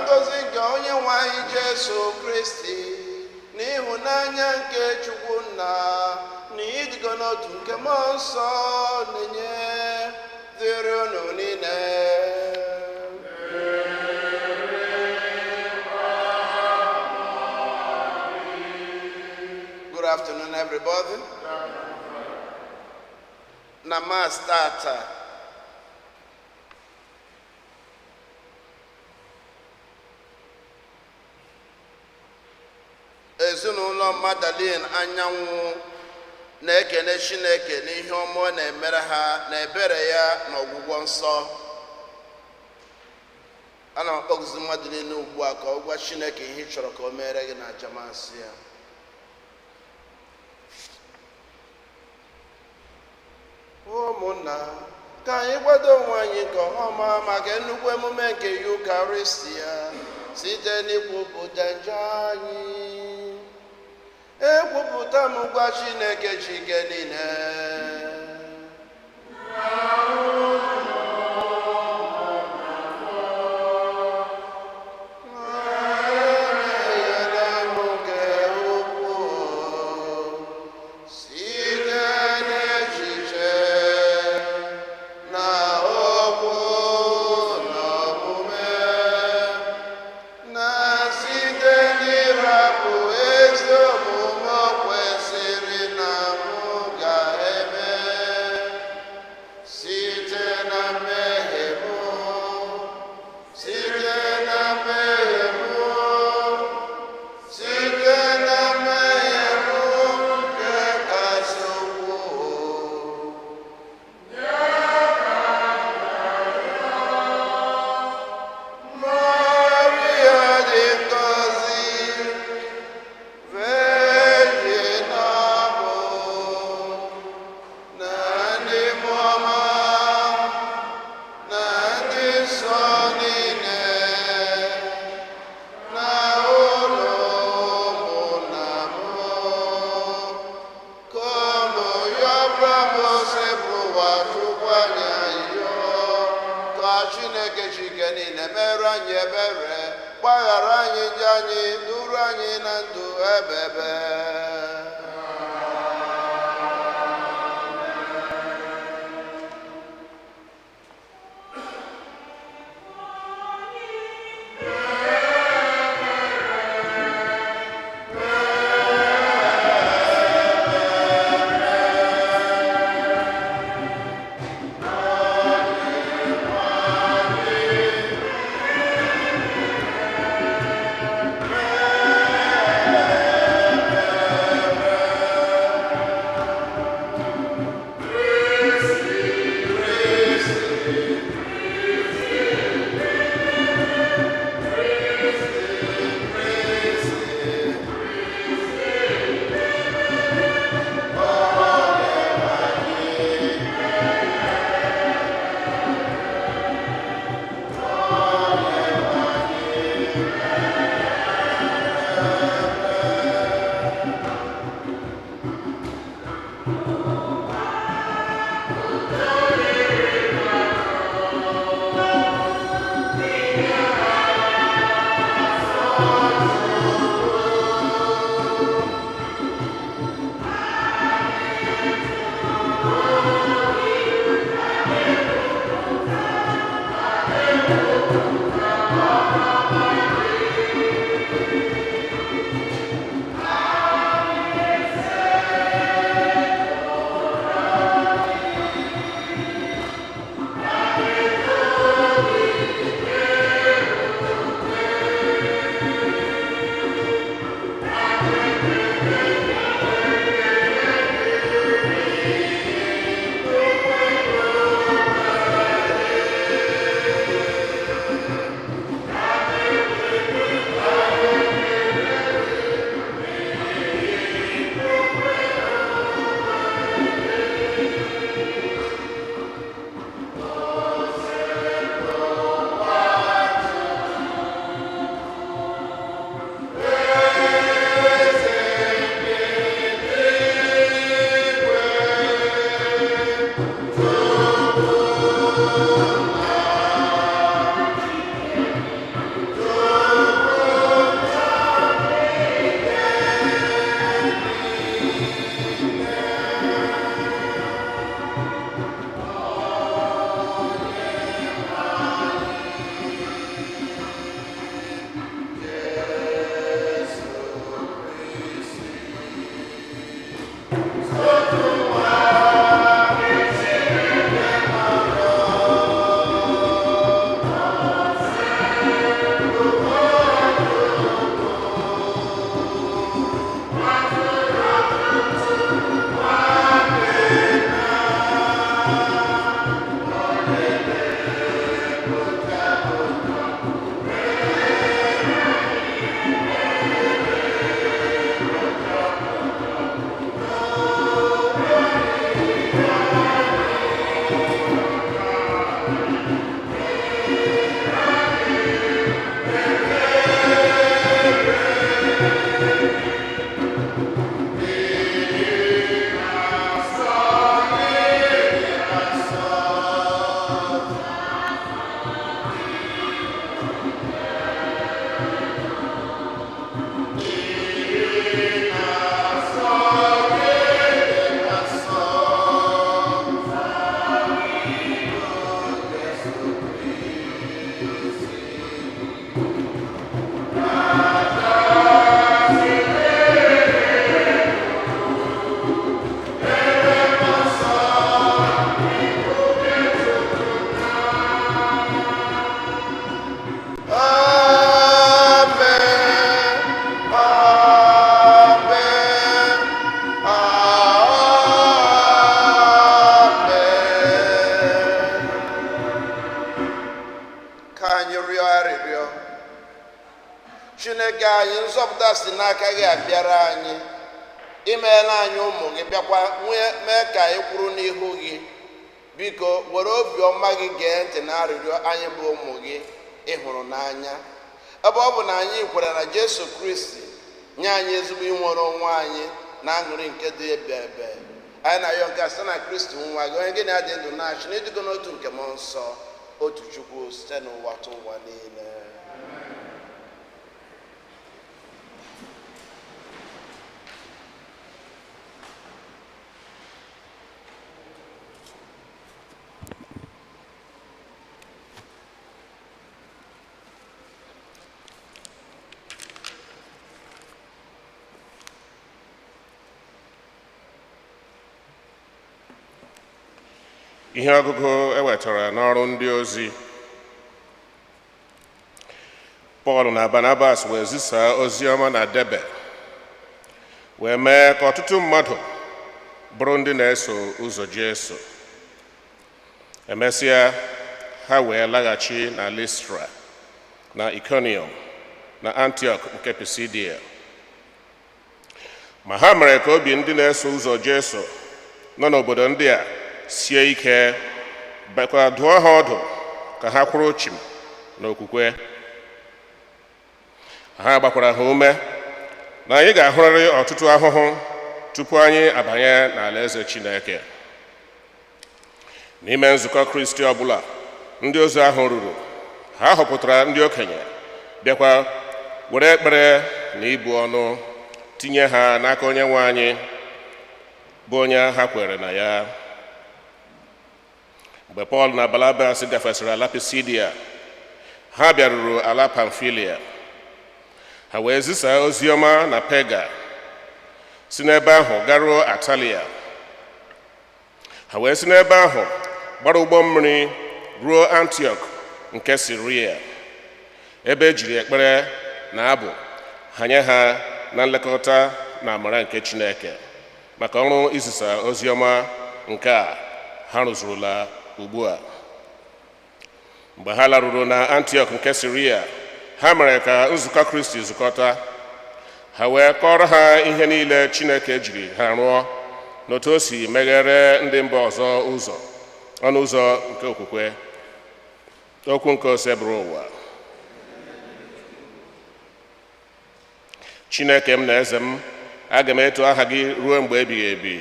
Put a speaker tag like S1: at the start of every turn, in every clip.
S1: ngọzi nke onye nwe anyị Jesu Kristi na ịhụnanya nke Chukwu Nna na ịdịgo n'otu nke Mmụọ Nsọ na-enye dịrị unu niile. Good afternoon, everybody. Na Mass tata ezinụlọ Magdalene Anyanwụ na-ekene Chineke n'ihe ọma ọ na-emere ha na ebere ya na ọgwụgwọ nsọ. Ana m akpọkuzi mmadụ niile ugbu a ka ọ gwa Chineke ihe ị chọrọ ka o mere gị na ajamasị ya. Ụmụnna, ka anyị gbado onwe anyị nke ọma maka nnukwu emume nke Yukarịstịa site n'ikwupụta njọ anyị. Ekwupụta m gwa Chineke chike niile. Chineke chike niile mere anyị ebere, gbaghara anyị njọ anyị, duru anyị na ndụ ebebe. rịọ arịrịọ. Chineke anyị, nzọpụta si n'aka gị abịara anyị. Imeela anyị ụmụ gị, bịakwa mee ka anyị kwuru n'ihu gị. Biko were obiọma gị gee ntị na arịrịọ anyị bụ ụmụ gị ịhụrụ n'anya. Ebe ọ bụ na anyị kwere na Jesu Kristi nye anyị ezigbo inwere onwe anyị na aṅụrị nke dị ebe. Anyị na-ayọ nke a site na Kristi nwa gị, onye gị na-adị ndụ na-achị n'ịdịgo n'otu nke mmụọ nsọ, otu Chukwu site n'ụwa tụ ụwa niile.
S2: Ihe ọgụgụ ewetara n'ọrụ ndị ozi. Pọl na Barnabas wee zisaa ozi ọma na Debe, wee mee ka ọtụtụ mmadụ bụrụ ndị na-eso ụzọ Jesu. Emesịa, ha wee laghachi na Listra, na Iconium, na Antioch nke Pisidia. Ma ha mere ka obi ndị na-eso ụzọ Jesu nọ n'obodo ndị a sie ike, bekwa dụọ ha ọdụ ka ha kwụrụ chịm n'okwukwe. Ha gbakwara ha ume na anyị ga-ahụrịrị ọtụtụ ahụhụ tupu anyị abanye n'alaeze Chineke. N'ime nzukọ Kristi ọbụla ndị ozi ahụ ruru, ha họpụtara ndị okenye, bịakwa were ekpere na ibu ọnụ tinye ha n'aka Onyenwe anyị bụ onye ha kwere na ya. Mgbe Pọl na Barnabas gafesịrị ala Pisidia, ha bịaruru ala Pamfilia. Ha wee zisaa ozi ọma na Pega, si n'ebe ahụ garuo Atalia. Ha wee si n'ebe ahụ gbara ụgbọ mmiri ruo Antioch nke Siria, ebe ejiri ekpere na abụ hanye ha na nlekọta na amara nke Chineke maka ọrụ izisa ozi ọma nke a ha rụzurula ugbu a. Mgbe ha laruru na Antioch nke Siria, ha mere ka nzukọ Kristi zukọta. Ha wee kọrọ ha ihe niile Chineke jiri ha rụọ, n'otu o si meghere ndị mba ọzọ ụzọ, ọnụ ụzọ nke okwukwe. Okwu nke ose bụrụ ụwa. Chineke m na eze m, aga m eto aha gị ruo mgbe ebighị ebi.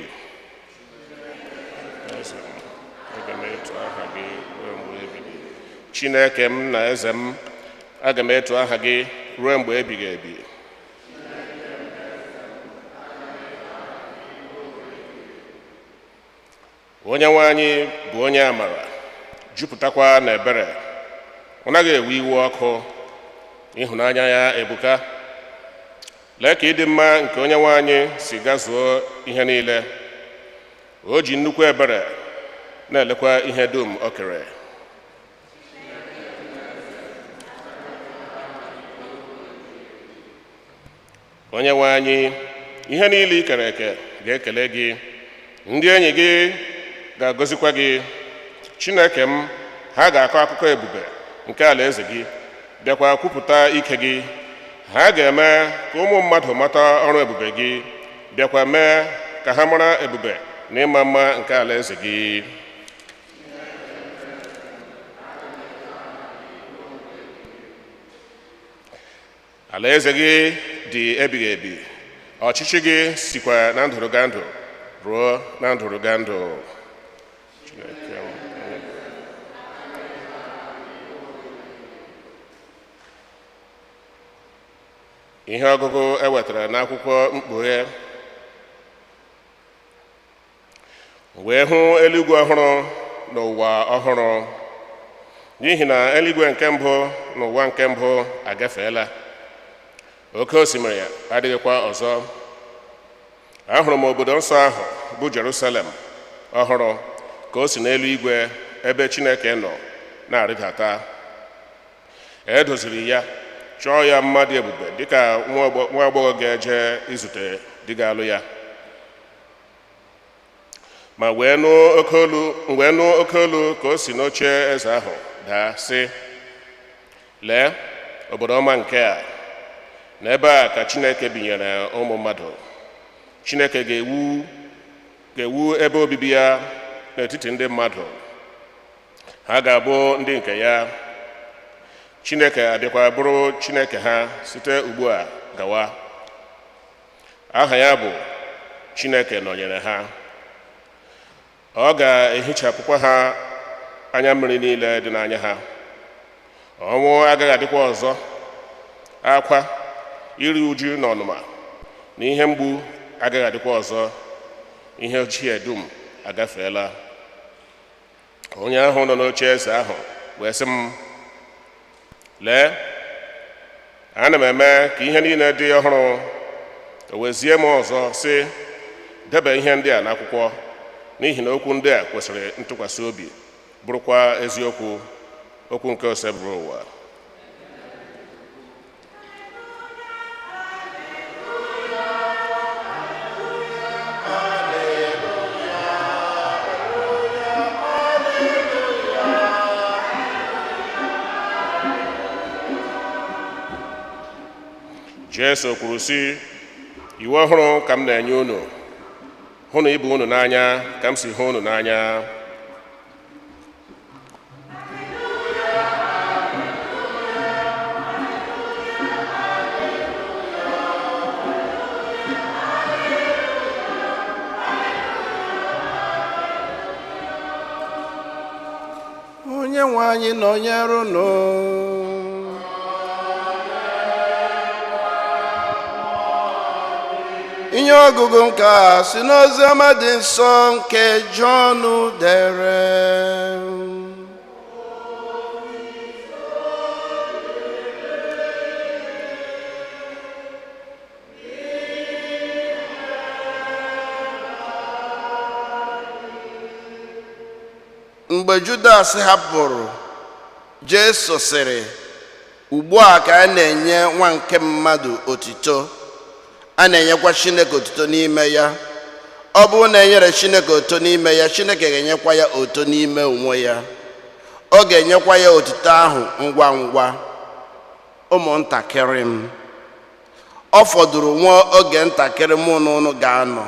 S2: Chineke m na eze m, aga m eto aha gị ruo mgbe ebighị ebi. Onyenwe anyị bụ onye amara, jupụtakwa n'ebere. Ọ naghị ewe iwe ọkụ, ịhụnanya ya ebuka. Lee ka ịdị mma nke Onyenwe anyị si gazuo ihe niile. O ji nnukwu ebere na-elekwa ihe dum o kere. Onyenwe anyị, ihe niile i kere eke ga-ekele gị. Ndị enyi gị ga-agọzikwa gị. Chineke m, ha ga-akọ akụkọ ebube nke alaeze gị, bịakwa kwupụta ike gị. Ha ga-eme ka ụmụ mmadụ mata ọrụ ebube gị, bịakwa mee ka ha mara ebube na ịma mma nke alaeze gị. Alaeze gị dị ebighị ebi, ọchịchị gị sikwa na ndụrụga ndụ ruo na ndụrụga ndụ. Ihe ọgụgụ ewetara n'akwụkwọ Mkpughe. Wee hụ eluigwe ọhụrụ na ụwa ọhụrụ, n'ihi na eluigwe nke mbụ na ụwa nke mbụ agafeela. Oke osimiri adịghịkwa ọzọ. Ahụrụ m obodo nsọ ahụ bụ Jerusalem ọhụrụ ka o si n'eluigwe ebe Chineke nọ na-arịdata. E doziri ya, chọọ ya mma dị ebube dịka nwa agbọghọ ga-eje izute di ga-alụ ya. Ma wee nụ oke olu ka o si n'oche eze ahụ daa, sị, lee obodo ọma nke a na ebe a ka Chineke binyere ụmụ mmadụ. Chineke ga-ewu ebe obibi ya n'etiti ndị mmadụ. Ha ga-abụ ndị nke ya. Chineke adịkwa bụrụ Chineke ha site ugbu a gawa. Aha ya bụ Chineke nọnyere ha. Ọ ga-ehichapụkwa ha anya mmiri niile dị n'anya ha. Ọnwụ agaghị adịkwa ọzọ. Akwa, iri uju na ọnụma na ihe mgbu agaghị adịkwa ọzọ. Ihe ochie dum agafeela. Onye ahụ nọ n'oche eze ahụ wee sị m, lee, ana m eme ka ihe niile dị ọhụrụ. O wezie m ọzọ sị, debe ihe ndị a n'akwụkwọ, n'ihi na okwu ndị a kwesịrị ntụkwasị obi, bụrụkwa eziokwu, okwu nke ose bụrụ ụwa. Jesu kwuru sị, iwu ọhụrụ ka m na-enye unu, hụnụ ibe unu n'anya ka m si hụ unu n'anya.
S1: Onye nwe anyị nọnyere unu. Ihe ọgụgụ nke a si n'oziọma dị nsọ nke Jọn dere. Mgbe Judas hapụrụ, Jesu sịrị, ugbu a ka a na-enye nwa nke mmadụ otito. A na-enyekwa Chineke otito n'ime ya. Ọ bụrụ na enyere Chineke otito n'ime ya, Chineke ga-enyekwa ya otito n'ime onwe ya. Ọ ga-enyekwa ya otito ahụ ngwa ngwa. Ụmụntakịrị m, ọ fọdụrụ nwa oge ntakịrị mụ na unu ga-anọ.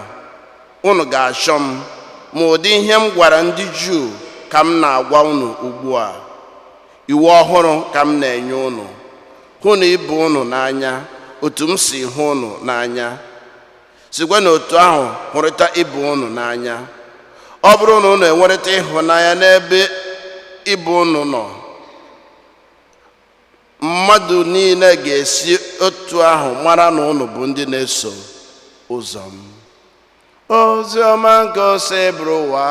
S1: Unu ga-achọ m, ma ụdị ihe m gwara ndị Juu ka m na-agwa unu ugbu a. Iwu ọhụrụ ka m na-enye unu, hụnụ ibe unu n'anya otu m si hụ unu n'anya. Sikwa na otu ahụ hụrịta ibe unu n'anya. Ọ bụrụ na unu enwerịta ịhụnanya n'ebe ibe unu nọ, mmadụ niile ga-esi otu ahụ mara na unu bụ ndị na-eso ụzọ m. Ozi ọma nke ose bụrụ ụwa.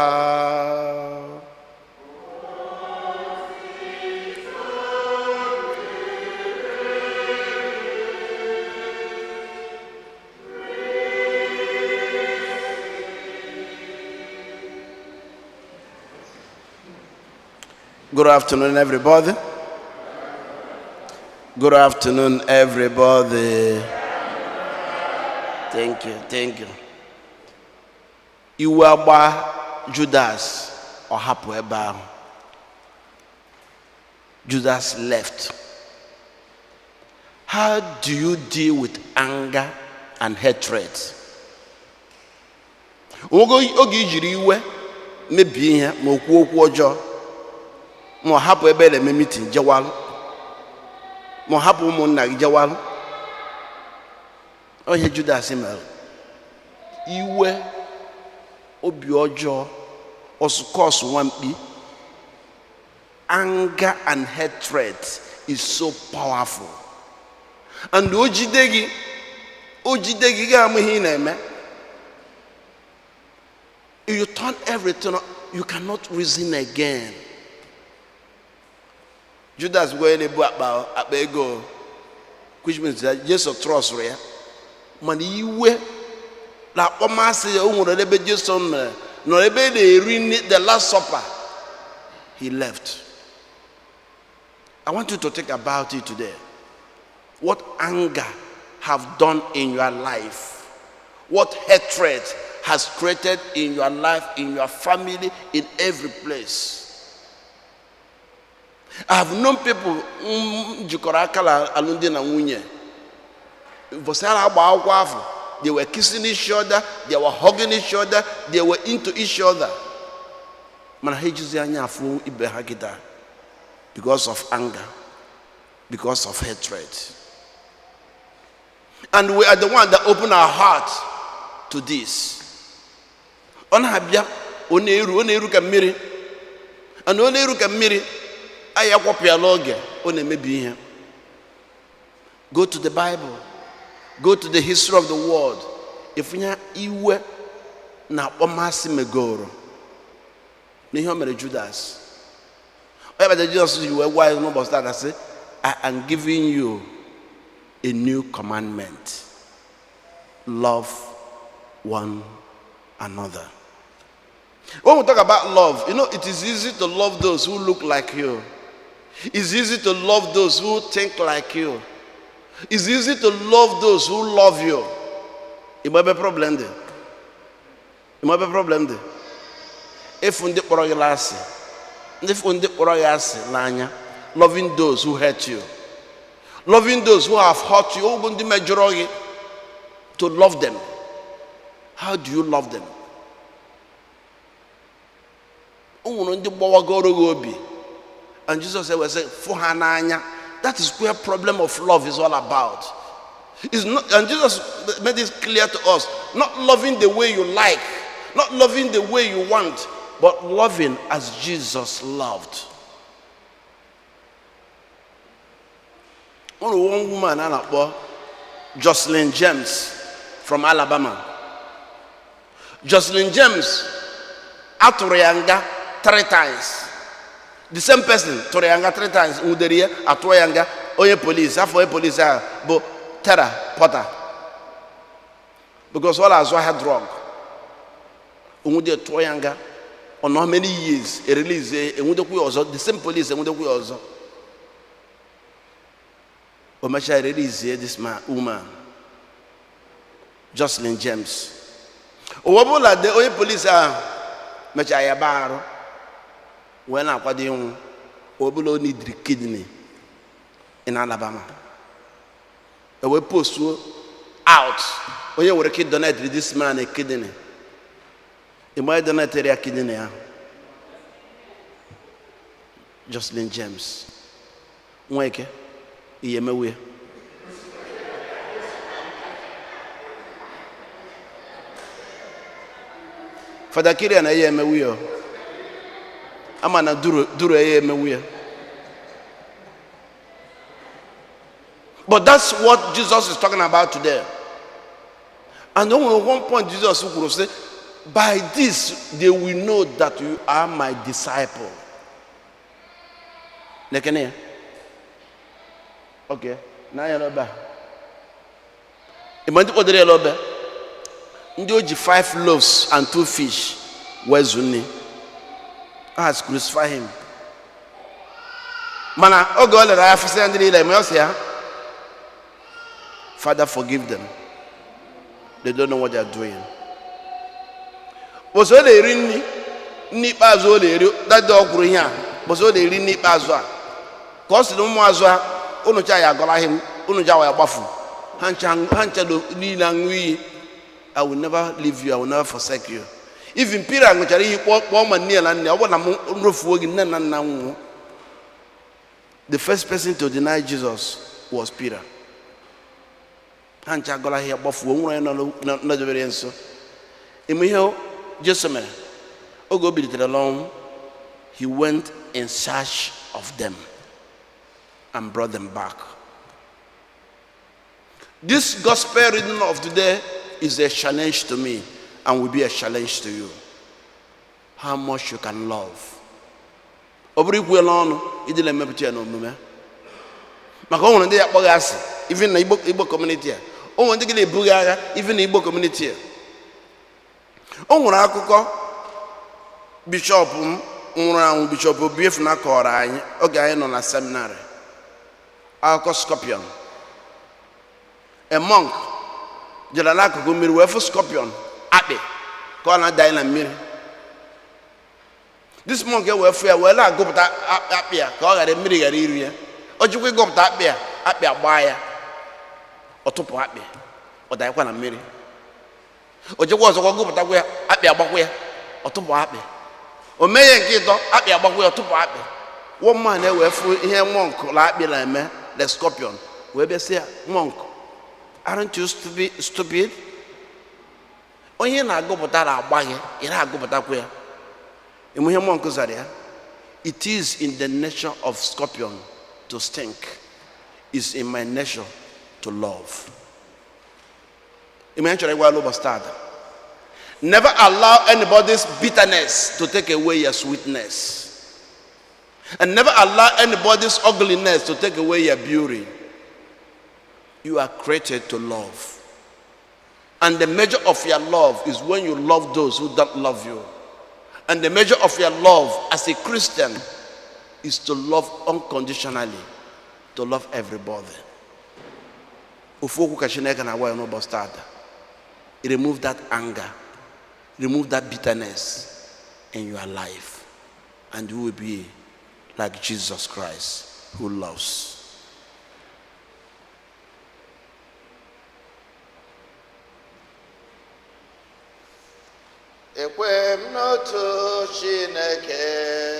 S1: Good afternoon, everybody. Good afternoon, everybody. Thank you, thank you. Iwu agba Judas ọ hapụ ebe ahụ. Judas left. How do you deal with anger and hatred? Oge ijiri iwe mebie ihe ma okwu okwu ọjọọ, ma hapụ ebe na-eme meeting jewalụ, ma hapụ ụmụnna gị jewalụ. Onye Judas mere. Iwe, obi ọjọọ, ọsụkọsụ nwamkpi. Anger and hatred is so powerful. And o jide gị ga-amụ ihe ị na-eme. You turn everything, you cannot reason again. Judas going to akpa ego, which means that Jesus trust ya. Man iwe la omasi ya unwere ebe Jesus no ebe the last supper. He left. I want you to think about it today. What anger have done in your life? What hatred has created in your life, in your family, in every place? I have known people jikọrọ aka na alụmdi na nwunye. They were kissing each other, they were hugging each other, they were into each other. Because of anger, because of hatred. And we are the one that open our heart to this. Oneru kamiri. And oneru kamiri ayakwapia loge onemebi ihe. Go to the Bible. Go to the history of the world. If you iwe na omasi megoro. Niho mere Judas. But Jesus, you were wise, no but I say, I am giving you a new commandment. Love one another. When we talk about love, it is easy to love those who look like you. It's easy to love those who think like you. It's easy to love those who love you. It might be a problem there. It might be a problem there. If we loving those who hurt you, loving those who have hurt you, to love them. How do you love them? And Jesus said, that is where problem of love is all about. It's not, and Jesus made this clear to us, not loving the way you like, not loving the way you want, but loving as Jesus loved. One woman, Jocelyn James from Alabama. Jocelyn James, Atoyanga 3 times. The same person, Torianga 3 times. Uderia, Atoyanga, Oye police, Afo police, but Terra Potter. Because all I saw had drug. Umude Toyanga, on how many years, a release, the same police, and also. Omasha release this woman, Jocelyn James. Owabola, the Oye police are Machaya Baro. When I got in, Obulo need the kidney in Alabama. And we post out. When you were a kid, donate this man a kidney. You might donate a kidney. Jocelyn James. Wake, Yemewe. For the kid and I am a wheel. I'm an adure. But that's what Jesus is talking about today. And then at one point Jesus would say, by this they will know that you are my disciple. Okay. Now you know that. Imagine what they love. Ndi 5 loaves and 2 fish. Where's Zuni? Has crucified him. Mana, oh God, I have to say, Father, forgive them. They don't know what they are doing. Was all they ring ni pazo that dog grew here. Was all they ring ni pazo. Cause no more as well. Unuchaya gola him, Unujawa bafu. Hanchado Nilangui. I will never leave you, I will never forsake you. Even Peter and the first person to deny Jesus was Peter. He went in search of them and brought them back. This gospel reading of today is a challenge to me and will be a challenge to you. How much you can love. Even in the Igbo community. Even in the Igbo community. Bishop Bishop Obief na kọrọ anyị oge anyị nọ na seminary. Akụkọ scorpion. A monk jere n'akụkụ mmiri wee fụ scorpion akpị ka ọ na-ada na mmiri. this monk wee fụ ya wee na-agụpụta akpị ya ka ọ ghara mmiri ghara iri ya. O jikwa ịgụpụta akpị a gbaa ya, ọ tụpụ akpị, ọ danyekwa na mmiri. O jikwa ọzọkwa gụpụtakwa ya, akpị agbakwa ya, ọ tụpụ akpị. O mee ya nke ịtọ, akpị agbakwa ya, ọ tụpụ akpị. One man wee fụ ihe monk la akpị na-eme, the scorpion, wee bịa sị ya, monk, aren't you stupid? Onye na-agụpụta na-agba gị, ị na-agụpụtakwa ya. Ịmụ ihe monk zara ya, it is in the nature of scorpion to stink. It's in my nature to love. Never allow anybody's bitterness to take away your sweetness. And never allow anybody's ugliness to take away your beauty. You are created to love. And the measure of your love is when you love those who don't love you. And the measure of your love as a Christian is to love unconditionally, to love everybody. Remove that anger, remove that bitterness in your life, and you will be like Jesus Christ, who loves.
S2: Ekwem n'otu Chineke.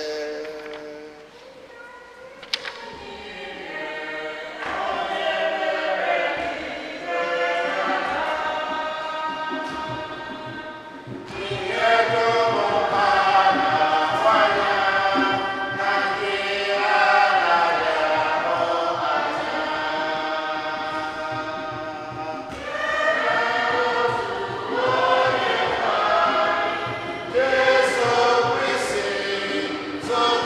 S1: So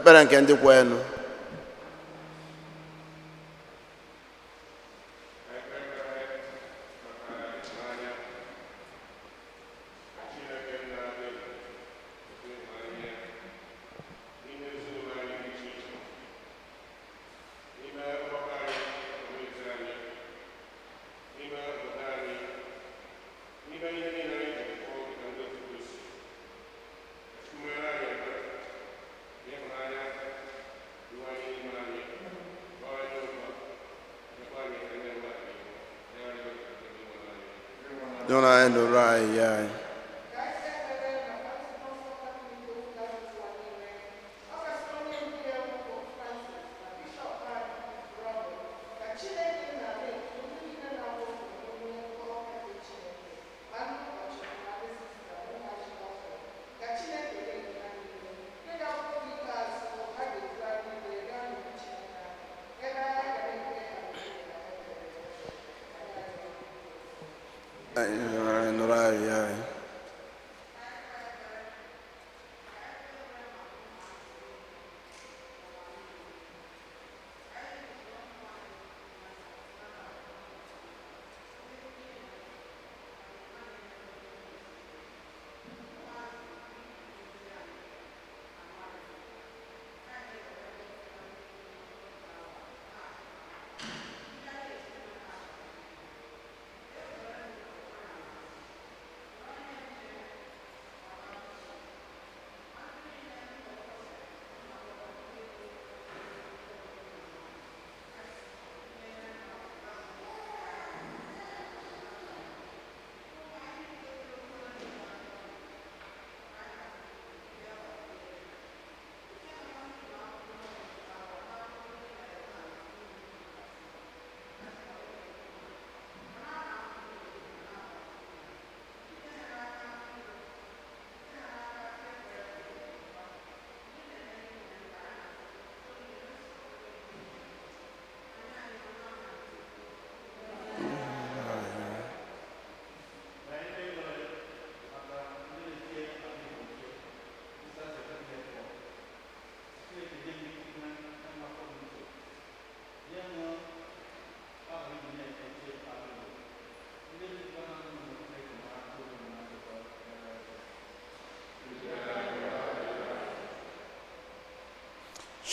S1: ekpere nke ndị kwenụ. Ịhụnanya doro anyị ya anyị.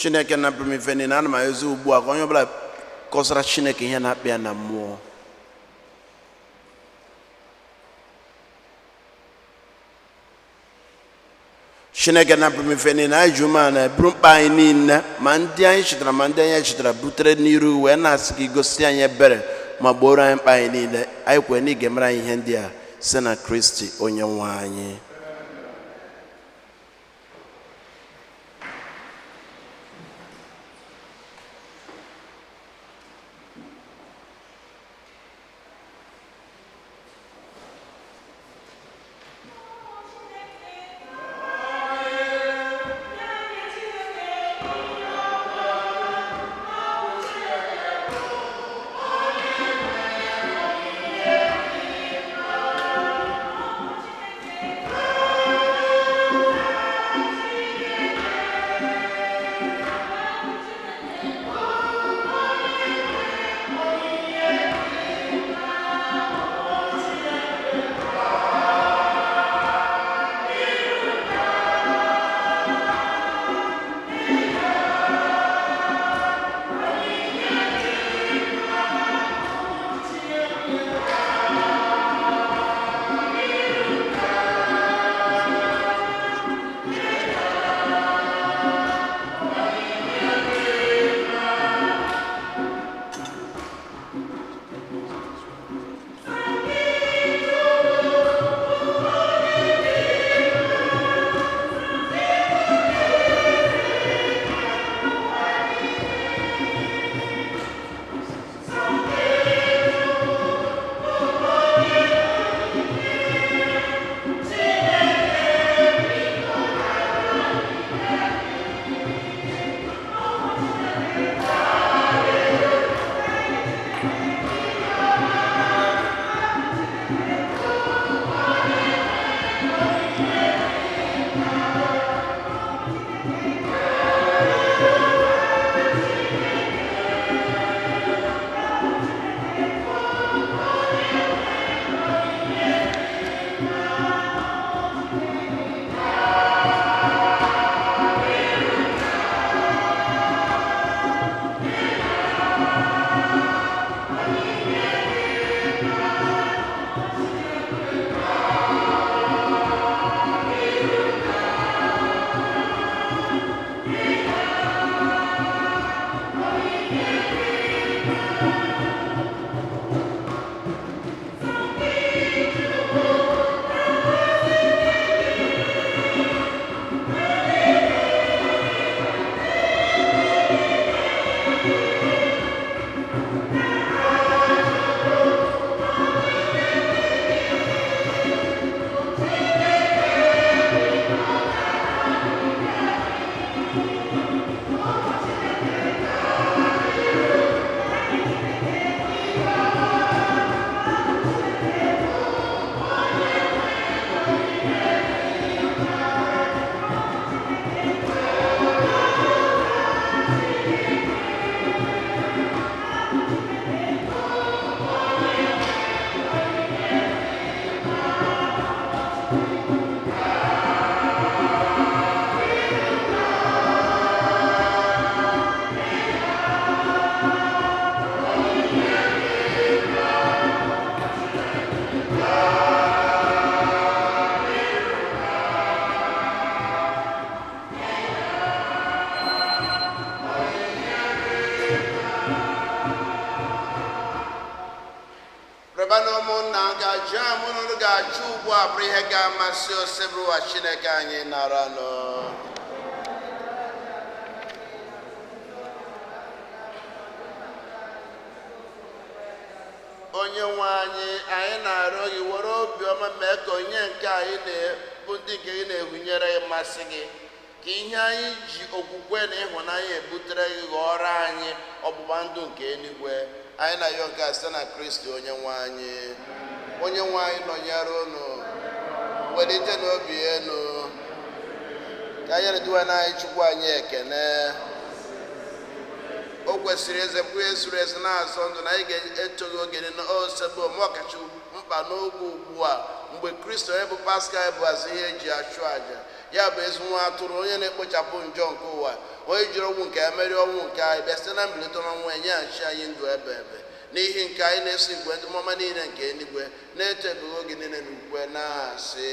S1: Chineke na ife niile, ana m ayọzi ugbu a ka onye ọbụla kọsara Chineke ihe na-akpa ya na mmụọ. Chineke na ife niile, anyị ji ume na-eburu mkpa anyị niile, ma ndị anyị chetara ma ndị anyị chetara, butere n'iru wee na-asị gị gosi anyị ebere ma gboro anyị mkpa anyị niile. Anyị kwere na ị ga-emere anyị ihe ndị a site na Kristi onye nwe anyị. ugbu a bụrụ ihe ga-amasị osebụrụ ụwa Chineke anyị nara nụ. Onye nwe anyị na-arịọ gị were obiọma mee ka onye nke anyị bụ ndị nke gị na-ehunyere mmasị gị, ka ihe anyị ji okwukwe na ịhụnanya ebutere gị ghọrọ anyị ọgbụgba ndụ nke eluigwe. Anyị na-arịọ nke a site na Kristi onye nwe anyị. Onye nwe anyị nọnyere unu, welite n'obi elu, ka anyị reduwe n'anyị Chukwu anyị ekene. O kwesịrị eze bụ ezuru ezu na-azọ ndụ na anyị ga-etoghị oge n'osebe ọkacha mkpa n'oge ugbu a, mgbe Kristo onye bụ Paska bụ azụ ihe eji achụ àjà, ya bụ ezi nwa atụrụ onye na-ekpochapụ njọ nke ụwa, onye jiri ọnwụ nke emeri ọnwụ nke anyị bịa site na mbilite n'ọnwụ enyeghachi anyị ndụ ebe ebe. N'ihi nke anyị na-eso igwe ndị mmụọ niile nke eluigwe na-eto ebughị oge niile n'ukwe na-asị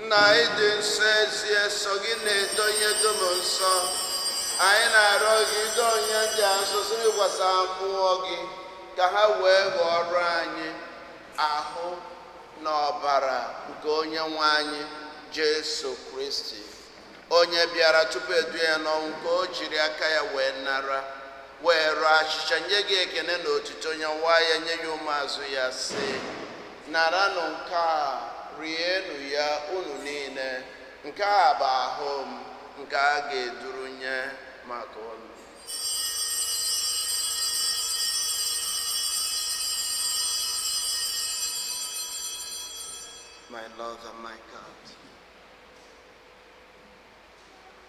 S1: na ịdị nsọ ezie so gị na-edo ihe dum nsọ. Anyị na-arịọ gị ido onye ndị a nsọ siri ịkwasa mmụọ gị, ka ha wee ghọrọ anyị ahụ na ọbara nke onye nwe anyị Jesu Kristi, onye bịara tupu edu ya n'ọnwụ, ka o jiri aka ya wee nara, wee rụọ achịcha nye gị ekene na otuto, onye nwa ya nye ya ụmụazụ ya sị, naranụ nke a, rienụ ya unu niile, nke a bụ ahụ m nke a ga-eduru nye maka unu. My Lord and my God.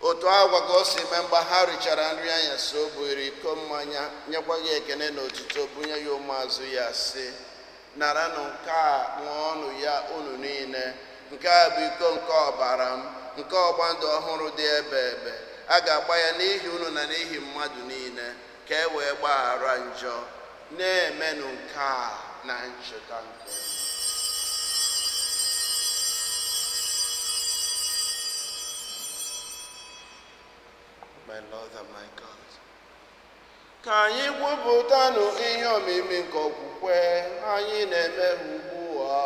S1: Otu agwa ka o si mee mgbe ha richara nri anyasị, o buiri iko mmanya, nyekwa gị ekene na otuto, bunye ya ụmụazụ ya sị, naranụ nke a, ṅụọnụ ya unu niile, nke a bụ iko nke ọbara m, nke ọgba ndụ ọhụrụ dị ebe ebe. A ga-agba ya n'ihi unu na n'ihi mmadụ niile, ka e wee gbaghara njọ. Na-emenụ nke a na ncheta nke m. My Lord and my God. Ka anyị kwupụtanụ ihe omimi nke okwukwe anyị na-eme ugbu a.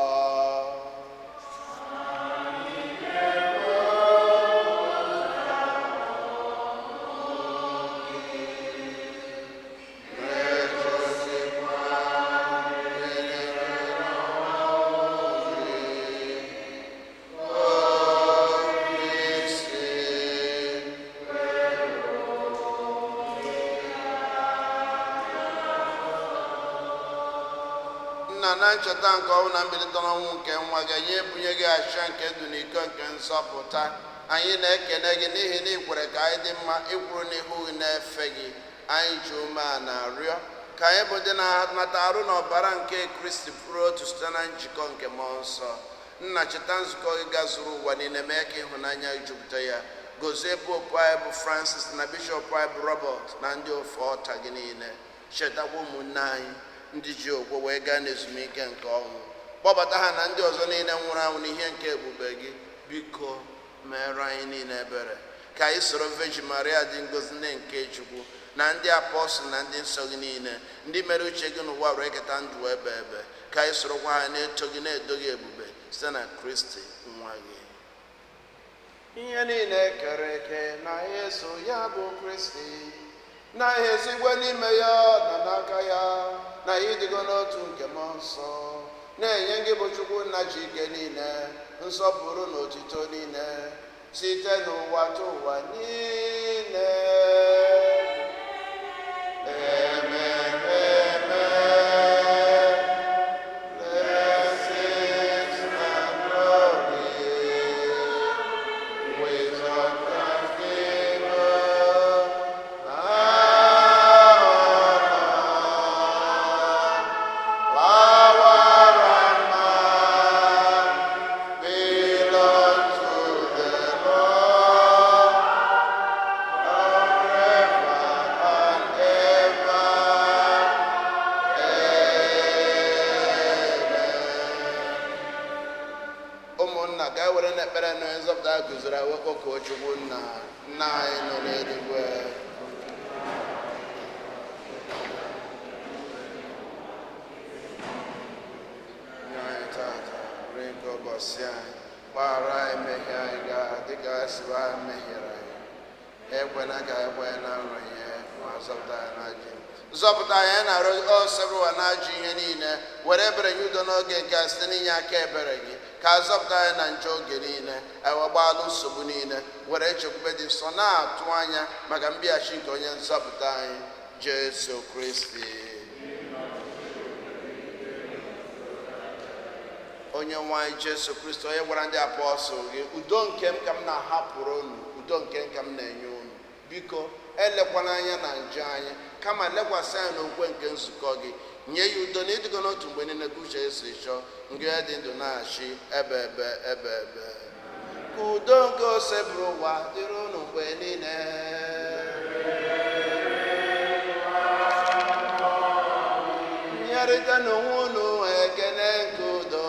S1: Na ncheta nke ọnwụ na mbilite n'ọnwụ nke nwa gị, anyị ebunye gị achịcha nke ndụ na iko nke nzọpụta. Anyị na-ekene gị n'ihi na ị kwere ka anyị dị mma ịkwụrụ n'ihu gị na-efe gị. Anyị ji ume a na-arịọ ka anyị bụ ndị na-anata arụ na ọbara nke Kristi pụrụ otu site na njikọ nke mmụọ nsọ. Nna, cheta nzukọ gị gazuru ụwa niile, mee ka ịhụnanya jupụta ya. Gozie popu anyị bụ Francis na bishọp anyị bụ Robert na ndị ofe ọta gị niile. Chetakwa ụmụnne anyị ndị ji ogwo wee gaa n'ezumike nke ọnwụ. Kpọbata ha na ndị ọzọ niile nwụrụ anwụ n'ihe nke ebube gị. Biko meere anyị niile ebere, ka anyị soro Virgin Maria dị ngọzi nne nke Chukwu na ndị apọstụl na ndị nsọ gị niile, ndị mere uche gị n'ụwa were keta ndụ ebe ebe. Ka anyị sorokwa ha na-eto gị na-edo gị ebube site na Kristi nwa gị. Ihe niile kere eke na eso ya bụ Kristi, na ihe ezigbo n'ime ya na n'aka ya na ịdịgo n'otu nke mmụọ nsọ, na-enye gị bụ Chukwu nna ji ike niile nsọpụrụ na otito niile site n'ụwa ta ụwa niile. Amen, amen. Blessings and glory, wisdom, thanksgiving, power and might belong to the Lord forever and ever. Amen. Ụmụnna ka e were n'ekpere na nzọpụta guzoro ewekpọ ka Chukwu nna anyị nọ n'eluigwe. Nye anyị tata nri nke ụbọchị anyị, gbaghara anyị mmehie anyị gaa dịka anyị si anyị mehiere anyị, ekwena ka anyị kwee na nranye, ma zọpụta anyị n'ajọ ihe. Zọpụta anyị na-arụ osebụwa n'ajọ ihe niile, were ebere gị udo n'oge nke a site n'inye aka ebere gị, ka azọpụta anyị na njọ oge niile, anyị wee gbaalụ nsogbu niile, were chekwube dị nsọ na-atụ anya maka mbịaghachi nke onye nzọpụta anyị Jesu Kristi. Onye nwe anyị Jesu Kristi, onye gwara ndị apọstọl gị, udo nke m ka m na-ahapụrụ unu, udo nke m ka m na-enye unu, biko elekwana anya na njọ anyị, kama lekwasị anya n'okwe nke nzukọ gị, nye ya udo na ịdịgo n'otu mgbe niile ka uche esi chọọ, nke ya dị ndụ na-achị ebe ebe. Ka udo nke osebụrụ ụwa dịrị unu mgbe niile. Nyerịta n'onwe unu ekele nke udo.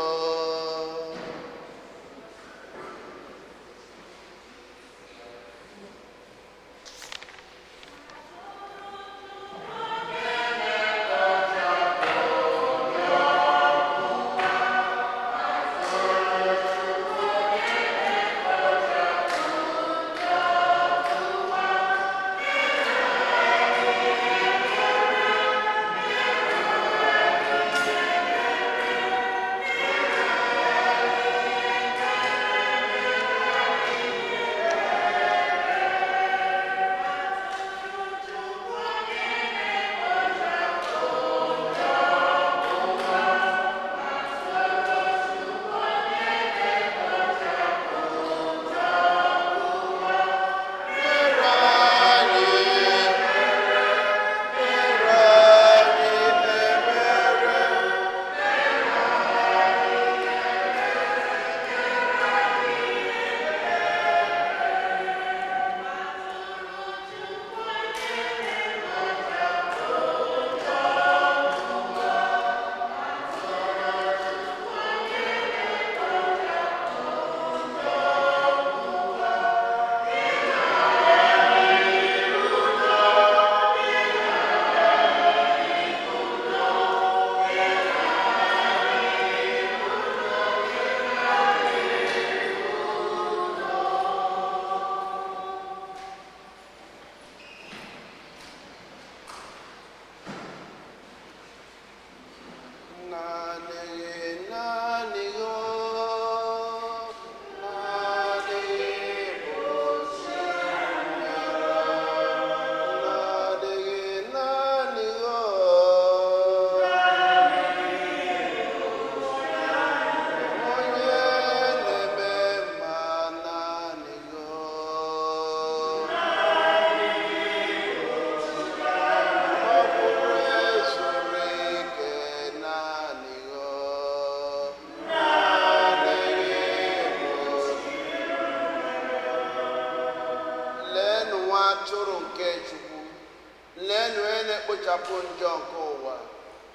S1: na-ekpochapụ njọ nke ụwa,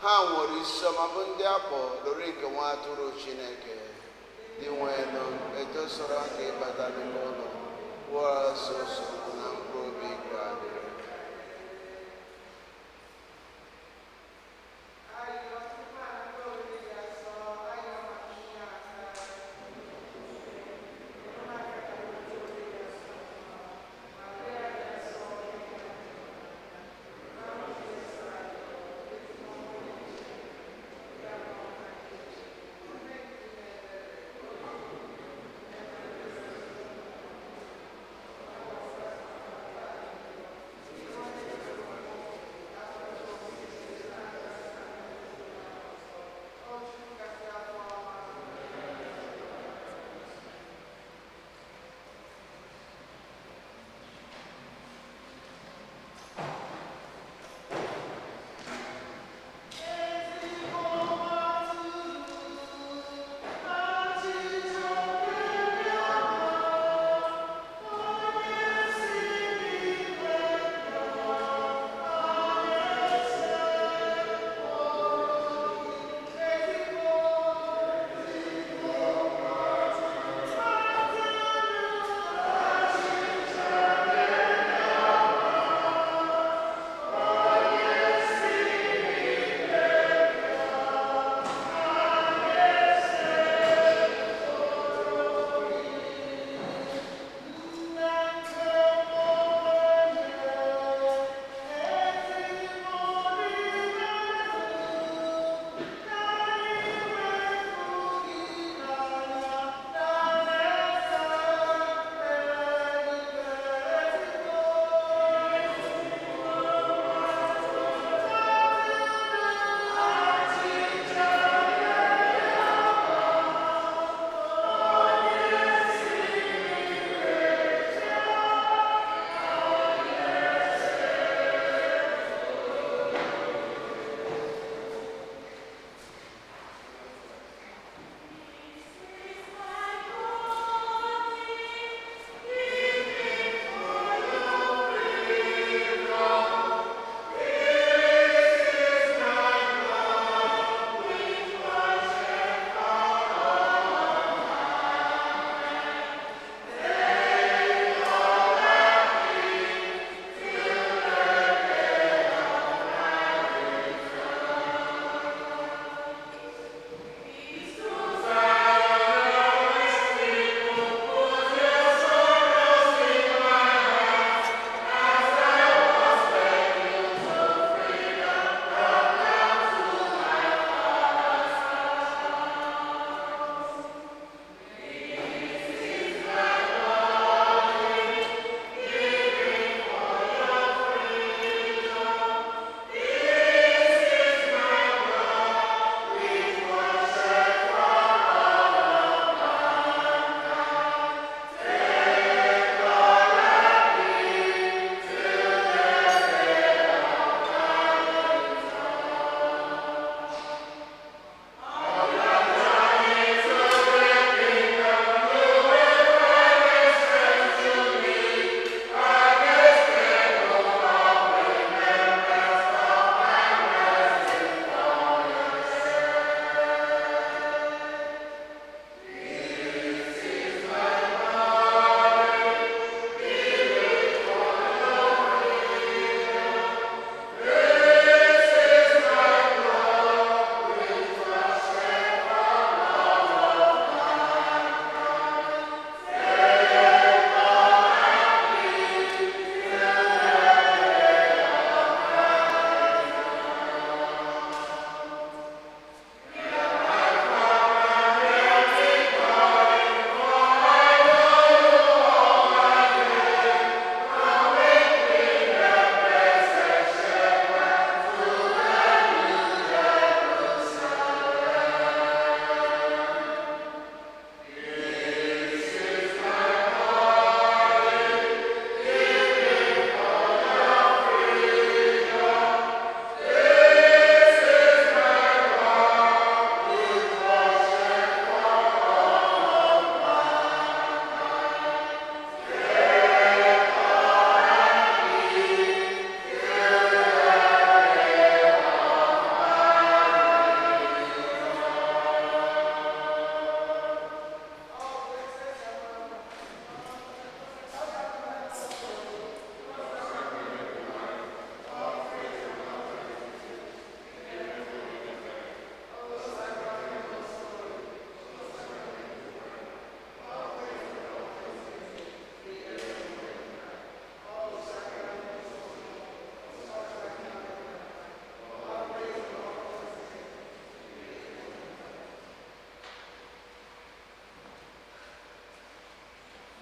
S1: ha nwere isiọma bụ ndị akpọ lori nke nwa atụrụ Chineke dị nwenu etosoro ka ịbata n'ime ụlọ wụọ soso na mkpụrụ obi ikpe adịrị.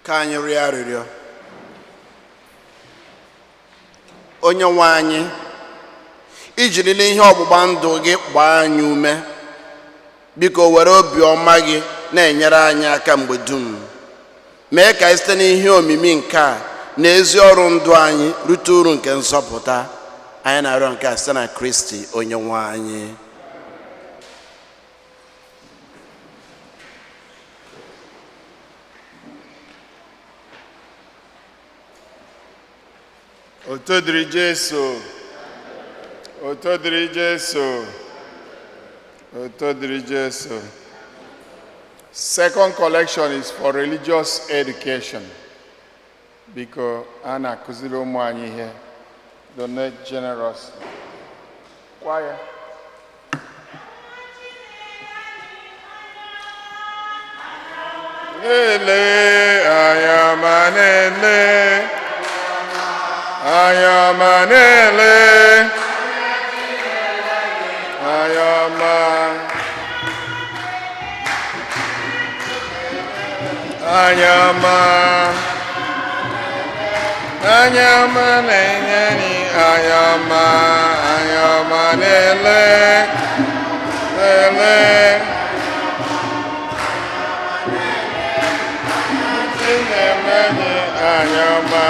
S1: Ka anyị rịọ arịrịọ. Onye nwe anyị, ijirila ihe ọgbụgba ndụ gị gbaa anyị ume, biko were obiọma gị na-enyere anyị aka mgbe dum. Mee ka anyị site n'ihe omimi nke a na ezi ọrụ ndụ anyị rute uru nke nzọpụta. Anyị na-arịọ nke a site na Kristi onye nwe anyị.
S3: Oto dịrị Jesu, oto dịrị Jesu, oto dịrị Jesu. Second collection is for religious education. Biko a na-akụziri ụmụ anyị ihe. Donate generously. Choir. Nele ayamanele. Ayamanele, ayama, ayama, ayamanele, ayama, ayamanele, lele, ayama.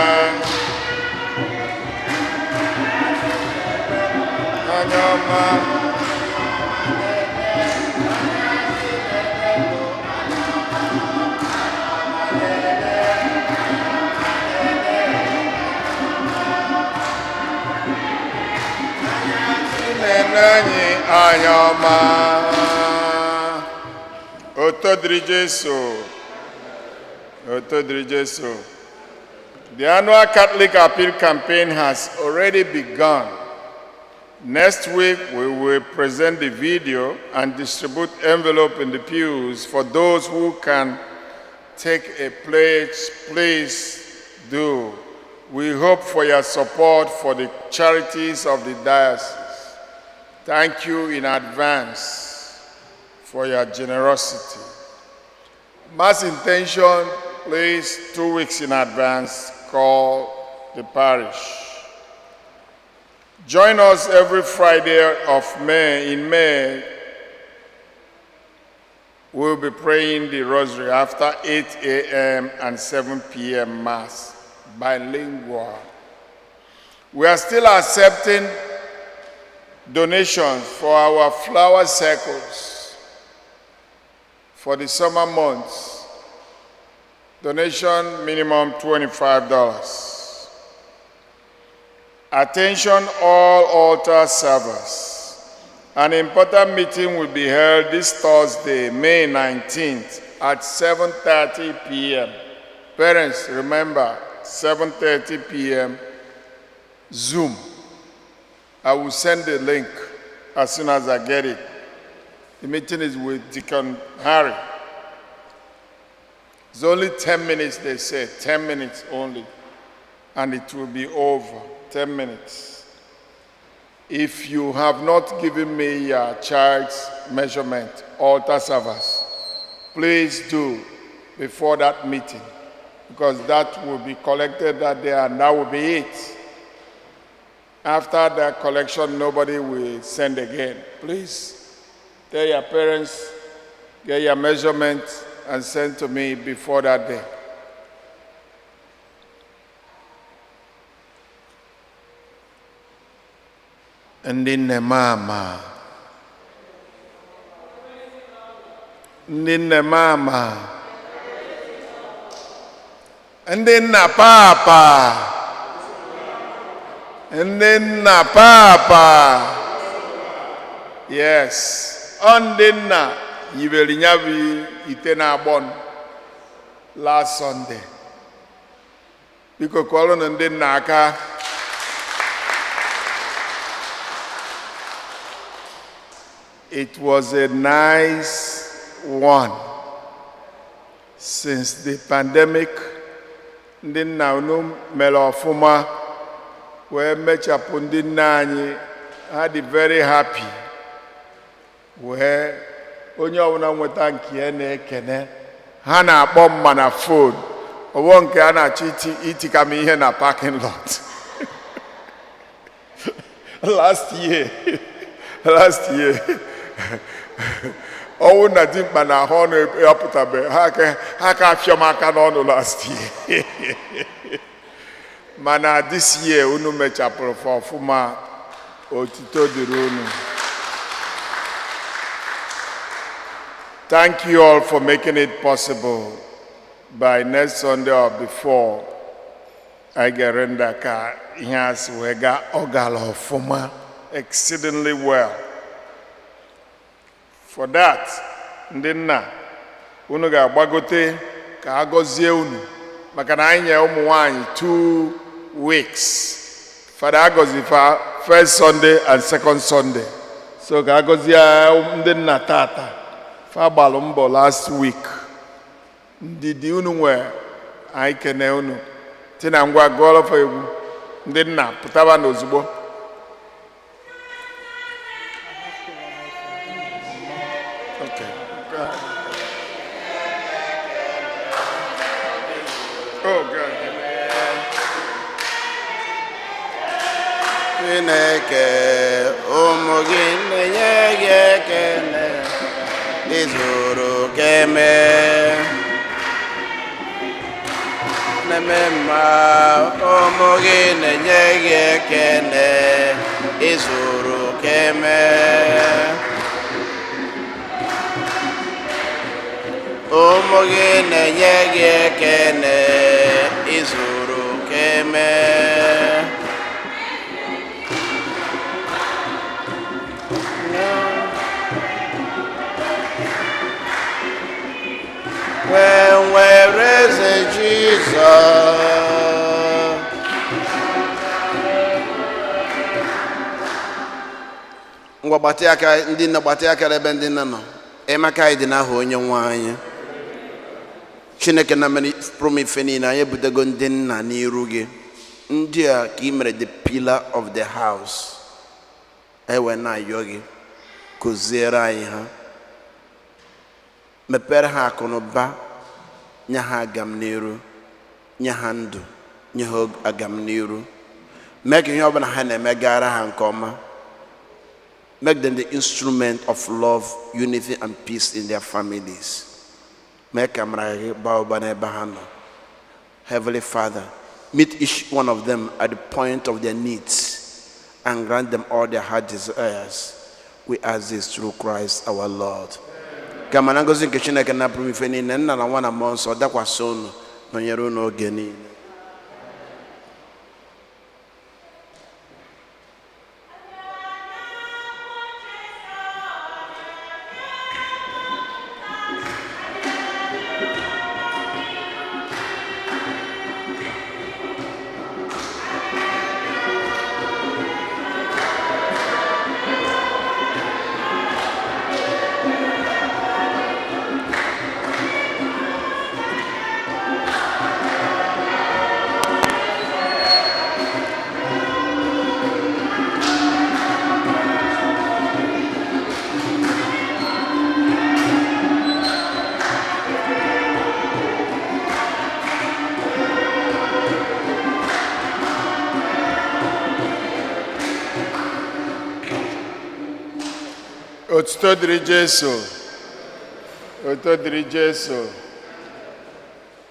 S3: Oto dịrị Jesu, oto dịrị Jesu. The annual Catholic Appeal campaign has already begun. Next week, we will present the video and distribute envelope in the pews for those who can take a pledge. Please do. We hope for your support for the charities of the diocese. Thank you in advance for your generosity. Mass intention, please, 2 weeks in advance, call the parish. Join us every Friday of May. In May, we'll be praying the Rosary after 8 a.m. and 7 p.m. Mass, bilingual. We are still accepting donations for our flower circles for the summer months. Donation minimum $25. Attention all altar servers. An important meeting will be held this Thursday, May 19th at 7:30 p.m. Parents, remember, 7:30 p.m. Zoom. I will send the link as soon as I get it. The meeting is with Deacon Harry. It's only 10 minutes, they say, 10 minutes only, and it will be over. 10 minutes. If you have not given me your child's measurement, altar servers, please do before that meeting, because that will be collected that day and that will be it. After that collection, nobody will send again. Please tell your parents, get your measurement and send to me before that day. Ndị nne mama, ndị nne mama, ndị nna papa, ndị nna papa. Yes, ndị nna yibere nyabi ite na agbon last Sunday. Biko kọrọ ndị nna aka. It was a nice one. Since the pandemic, ndị nna unu mere ọfụma wee mechapụ ndị nna anyị had very happy. Wee onye ọbụla nweta nke ya na-ekene ha na-akpọ mma na phone Owo nke a na-achọ itika m ihe na parking lot. Last year. Owu na dimkpa na ahụ ọnụ apụtabe ha ka afịọ m aka n'ọnụ last year. Mana this year unu mechapụrụ for ọfụma. Otito dịrị unu. Thank you all for making it possible. By next Sunday or before, I get render ka yes we got ogala ọfụma exceedingly well. For that, ndị nna unu ga-agbagote ka agọzie unu maka na anyị nye ụmụ nwanyị 2 weeks. Father agọzifa first Sunday and second Sunday. So ka agọzie ndị nna tata. Fa gbalụ mbọ last week. Ndidi unu nwe anyị kene unu. Tina ngwa gụọrọ fa egwu. Ndị nna pụtaba n'ozugbo. Okay. Oh, God.
S1: Chineke ụmụ gị na-enye gị ekele izuru keme na-eme mma ụmụ gị na-enye gị ekele izuru keme ụmụ gị na-enye gị ekele izuru keme when where is Jesus? Ngwa gbati aka ndị nna gbati aka ebe ndị nna nọ emaka ịdị n'aha onye nwe anyị Chineke na mere promife niile anyị ebutego ndị nna n'iru gị ndị a ka ị mere the pillar of the house ewe na-ayọ gị kụziere anyị ha mepere ha akụ na ụba nye ha agam n'iru nye ha ndụ nye ha agam n'iru mee ka ihe ọbụla ha na-emegara ha nke ọma. Make them the instrument of love, unity, and peace in their families. Make them Heavenly Father, meet each one of them at the point of their needs and grant them all their heart desires. We ask this through Christ our Lord. Kamanangozi Kichineke na prumifeni nena na wana monso dakwa sono nonyero no geni.
S3: Otito dịrị Jesu.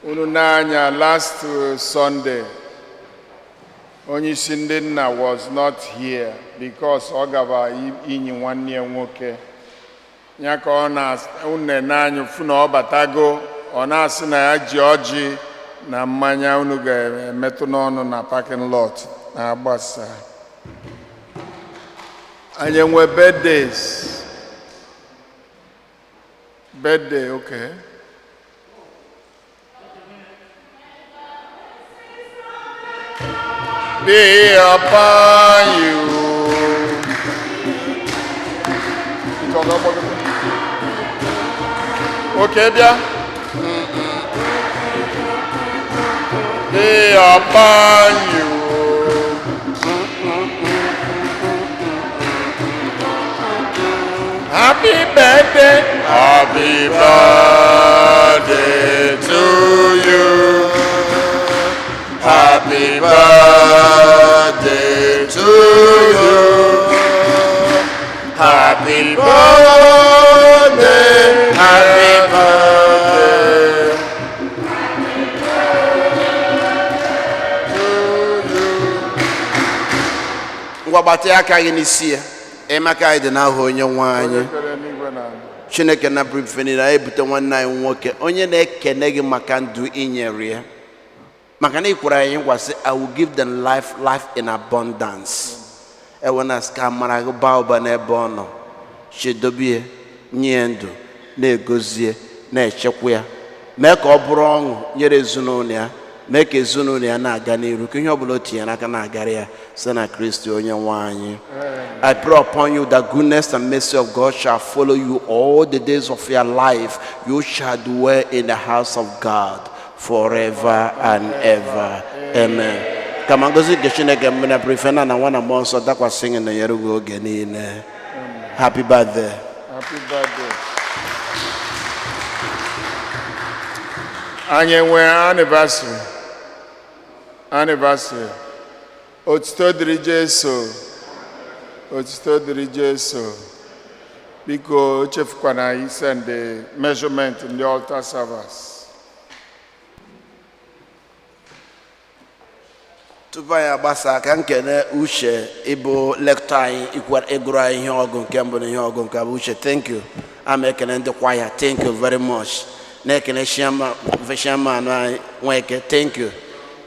S3: Unu n'anya last Sunday onye isi ndị nna was not here because ọ gaba inyi nwanne ya nwoke. Ya ka ọ na-une n'anya fụ na ọ batago ọ na-asị na ya ji ọjị na mmanya unu ga-emetụ n'ọnụ na parking lot na-agbasa. Anyị enwe birthdays. Birthday, okay. Be upon you. Okay, Bia. Be upon you. Happy birthday to you.
S1: Happy birthday to you. Happy birthday, happy birthday. Ngwa gbata aka gị n'isi ya. Emeka anyị dị n'aha onye nwe anyị. Chineke na brifeni na ebute nwanne anyị nwoke onye na-ekene gị maka ndụ inyere ya. Maka na ikwara anyị ngwa sị, I will give them life in abundance. Ewana ska mara gị baa ụba n'ebe ọ nọ. Chedobie nye ndụ na-egozie na-echekwa ya. Mee ka ọ bụrụ ọṅụ nyere ezinụlọ ya. Mee ka ezinụlọ ya na-aga n'iru ka ihe ọ bụla o tinyere aka na-agara ya site na Kristi onye nwe anyị. I pray upon you that goodness and mercy of God shall follow you all the days of your life. You shall dwell in the house of God forever and ever. Amen. Kama ngozi nke Chineke mmena prefena na nwana mmụọ nsọ dakwasị gị na nyere gị oge niile. Happy birthday.
S3: Happy birthday. Anyị nwere anniversary. Otuto dịrị Jesu. Otuto dịrị Jesu. Biko chefukwana isend the measurement in the altar service.
S1: Tupu anyị agbasa ka nkene Uche ịbụ lector anyị ịgụrụ anyị ihe ọgụ nke mbụ na ihe ọgụ nke abụ. Uche, thank you. I'm ekene ndị kwaya, thank you very much. Na-ekene chairman anyị Nweke, thank you.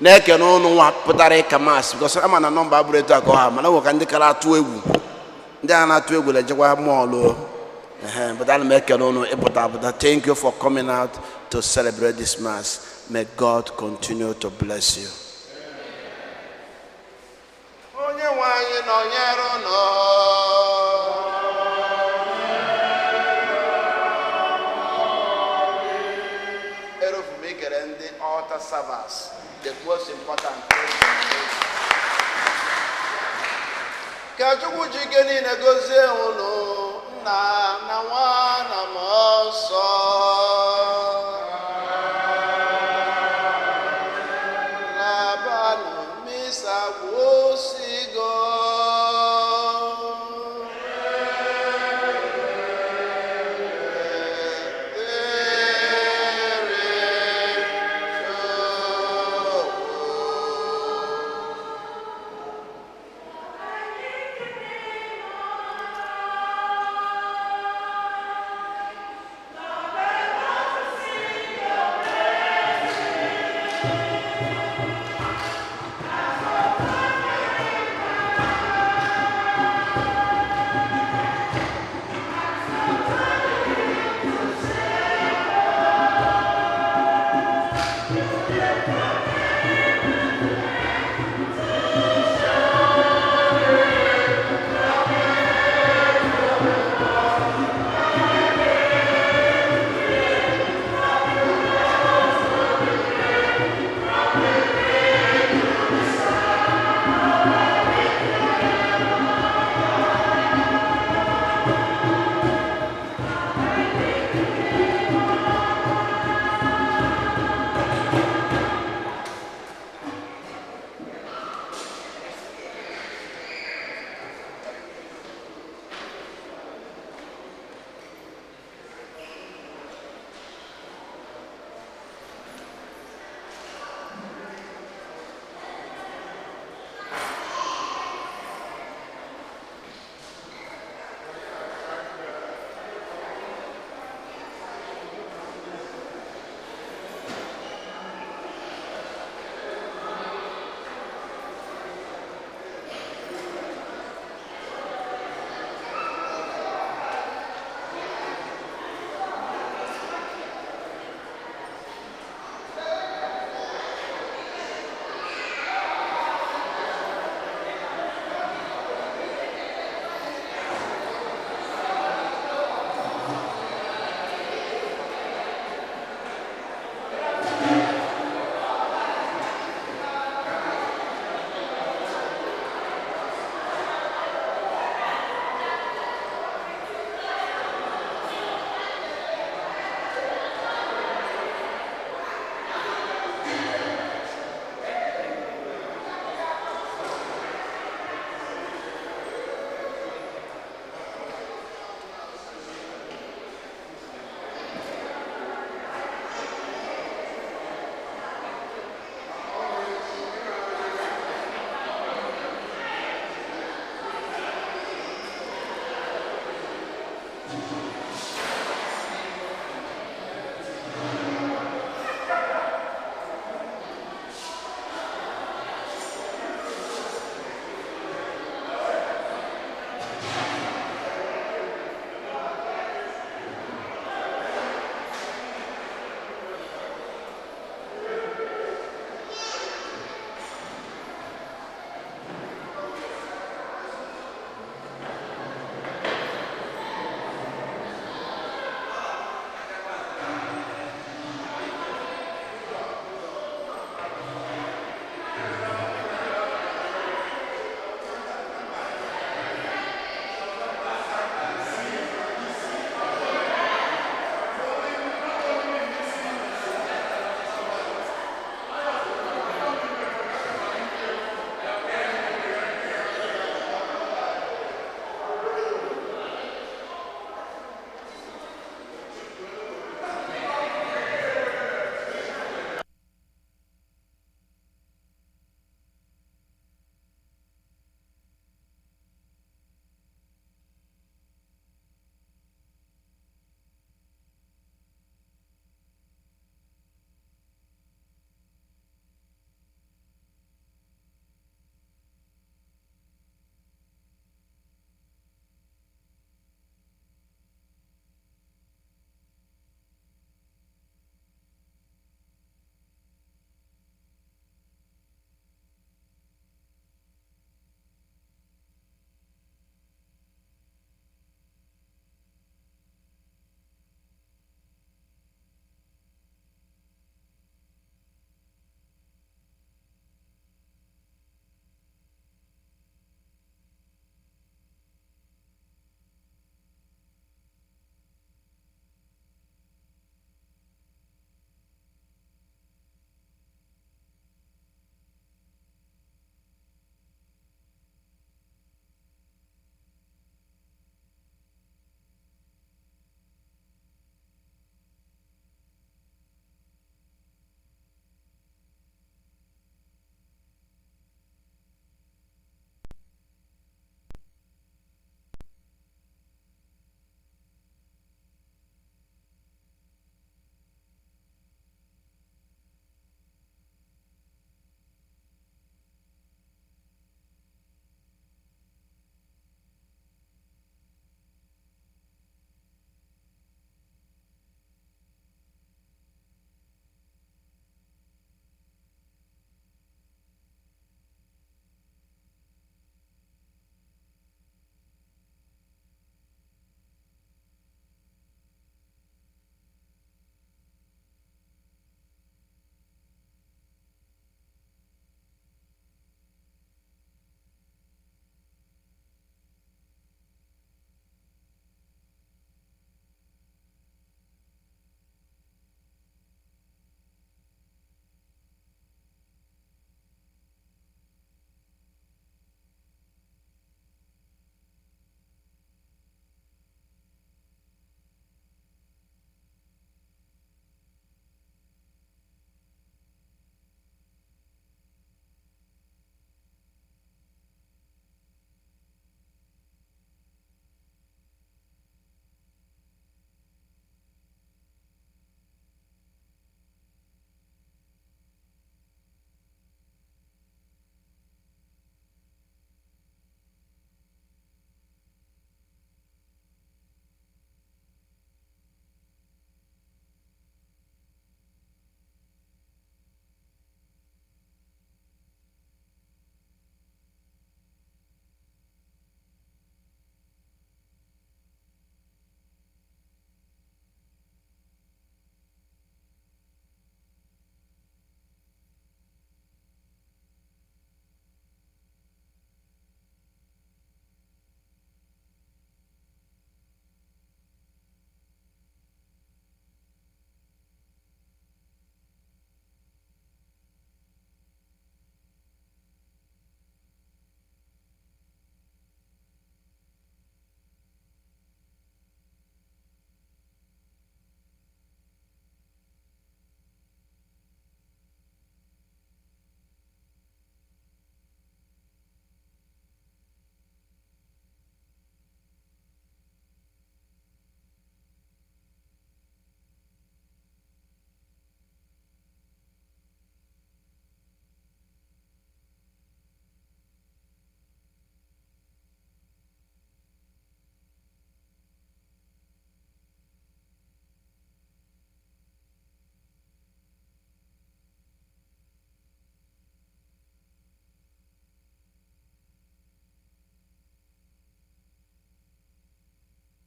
S1: Na-ekene ụnụ nwa pụtara ịka mass because ama na nọmba abụrụ etu aka ọha mana nwoke ndị kara atụ egwu ndị a na-atụ egwu na-ejekwa mọọlụ. But ana m ekene ụnụ ịpụta apụta. Thank you for coming out to celebrate this mass. May God continue to bless you. Onye nwe anyị nọnyere ụnụ. And the altar service, the most important thing. Kachukwu jikeni negozie unu nna na nwa na mmụọ nsọ. Labanụ misa gwụsịgo.